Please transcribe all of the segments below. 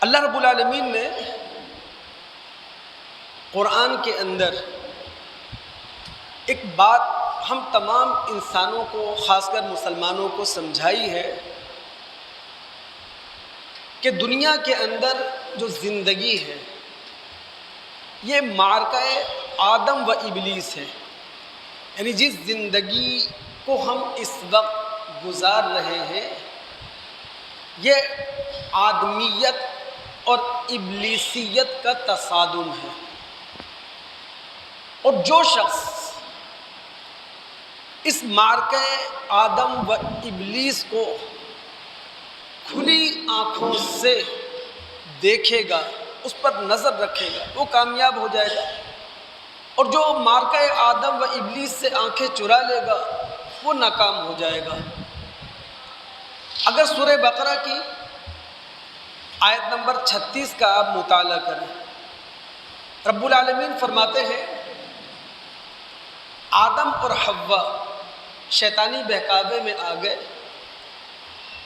اللہ رب العالمین نے قرآن کے اندر ایک بات ہم تمام انسانوں کو، خاص کر مسلمانوں کو سمجھائی ہے کہ دنیا کے اندر جو زندگی ہے یہ معرکہ آدم و ابلیس ہے. یعنی جس زندگی کو ہم اس وقت گزار رہے ہیں یہ آدمیت اور ابلیسیت کا تصادم ہے. اور جو شخص اس معرکہ آدم و ابلیس کو کھلی آنکھوں سے دیکھے گا، اس پر نظر رکھے گا، وہ کامیاب ہو جائے گا. اور جو معرکہ آدم و ابلیس سے آنکھیں چرا لے گا وہ ناکام ہو جائے گا. اگر سورہ بقرہ کی آیت نمبر 36 کا آپ مطالعہ کریں، رب العالمین فرماتے ہیں آدم اور حوا شیطانی بہکاوے میں آ گئے،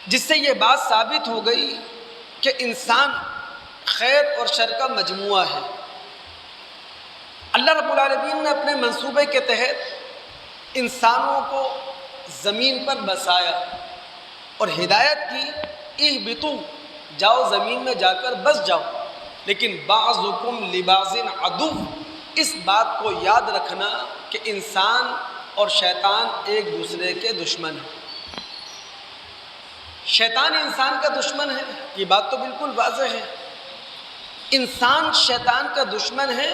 جس سے یہ بات ثابت ہو گئی کہ انسان خیر اور شر کا مجموعہ ہے. اللہ رب العالمین نے اپنے منصوبے کے تحت انسانوں کو زمین پر بسایا اور ہدایت کی، اہبطوا، جاؤ زمین میں جا کر بس جاؤ، لیکن بعضکم لبعض عدو، اس بات کو یاد رکھنا کہ انسان اور شیطان ایک دوسرے کے دشمن ہیں. شیطان انسان کا دشمن ہے، یہ بات تو بالکل واضح ہے. انسان شیطان کا دشمن ہے،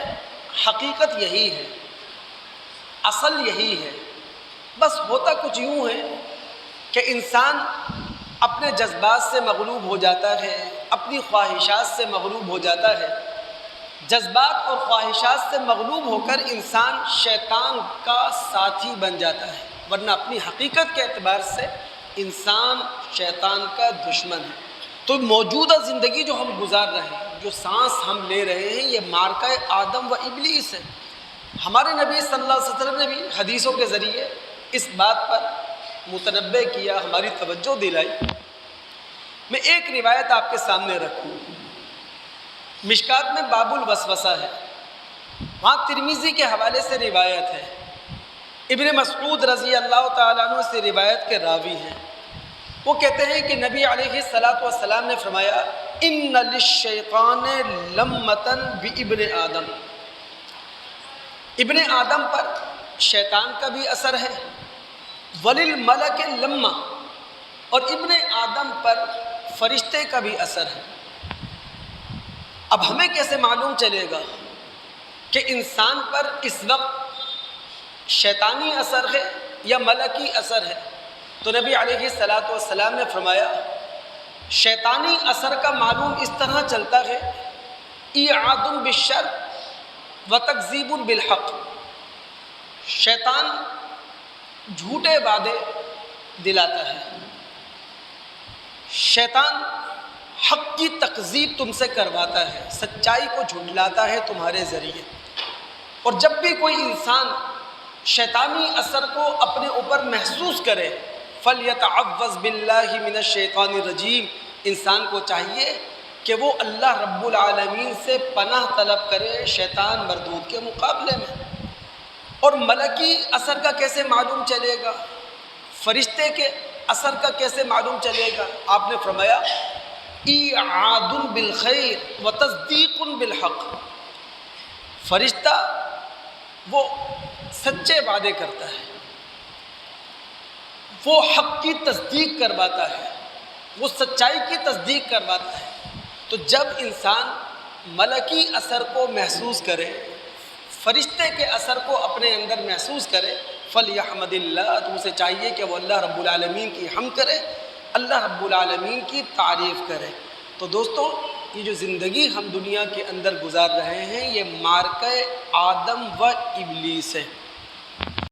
حقیقت یہی ہے، اصل یہی ہے. بس ہوتا کچھ یوں ہے کہ انسان اپنے جذبات سے مغلوب ہو جاتا ہے، اپنی خواہشات سے مغلوب ہو جاتا ہے. جذبات اور خواہشات سے مغلوب ہو کر انسان شیطان کا ساتھی بن جاتا ہے، ورنہ اپنی حقیقت کے اعتبار سے انسان شیطان کا دشمن ہے. تو موجودہ زندگی جو ہم گزار رہے ہیں، جو سانس ہم لے رہے ہیں، یہ معرکہ آدم و ابلیس ہے. ہمارے نبی صلی اللہ علیہ وسلم نے بھی حدیثوں کے ذریعے اس بات پر متنبہ کیا، ہماری توجہ دلائی. میں ایک روایت آپ کے سامنے رکھوں. مشکات میں باب الوسوسہ ہے، وہاں ترمذی کے حوالے سے روایت ہے. ابن مسعود رضی اللہ تعالیٰ عنہ سے روایت کے راوی ہیں. وہ کہتے ہیں کہ نبی علیہ الصلاۃ والسلام نے فرمایا ان للشیطان لمۃ بابن آدم، ابن آدم پر شیطان کا بھی اثر ہے، وللملک لمہ، اور ابن آدم پر فرشتے کا بھی اثر ہے. اب ہمیں کیسے معلوم چلے گا کہ انسان پر اس وقت شیطانی اثر ہے یا ملکی اثر ہے؟ تو نبی علیہ الصلاۃ والسلام نے فرمایا شیطانی اثر کا معلوم اس طرح چلتا ہے ایعاد بالشر و تکذیب بالحق. شیطان جھوٹے وعدے دلاتا ہے، شیطان حق کی تکذیب تم سے کرواتا ہے، سچائی کو جھٹلاتا ہے تمہارے ذریعے. اور جب بھی کوئی انسان شیطانی اثر کو اپنے اوپر محسوس کرے فَلْيَتَعَوَّذْ بِاللَّهِ مِنَ الشَّيْطَانِ الرَّجِيمِ، انسان کو چاہیے کہ وہ اللہ رب العالمین سے پناہ طلب کرے شیطان مردود کے مقابلے میں. اور ملکی اثر کا کیسے معلوم چلے گا؟ فرشتے کے اثر کا کیسے معلوم چلے گا؟ آپ نے فرمایا ایعاد بالخیر و تصدیق بالحق. فرشتہ وہ سچے وعدے کرتا ہے، وہ حق کی تصدیق کرواتا ہے، وہ سچائی کی تصدیق کرواتا ہے. تو جب انسان ملکی اثر کو محسوس کرے، فرشتے کے اثر کو اپنے اندر محسوس کرے، فَلْيَحْمَدِ اللَّهِ، تو اسے چاہیے کہ وہ اللہ رب العالمین کی حمد کرے، اللہ رب العالمین کی تعریف کرے. تو دوستو، یہ جو زندگی ہم دنیا کے اندر گزار رہے ہیں یہ معرکہ آدم و ابلیس ہے.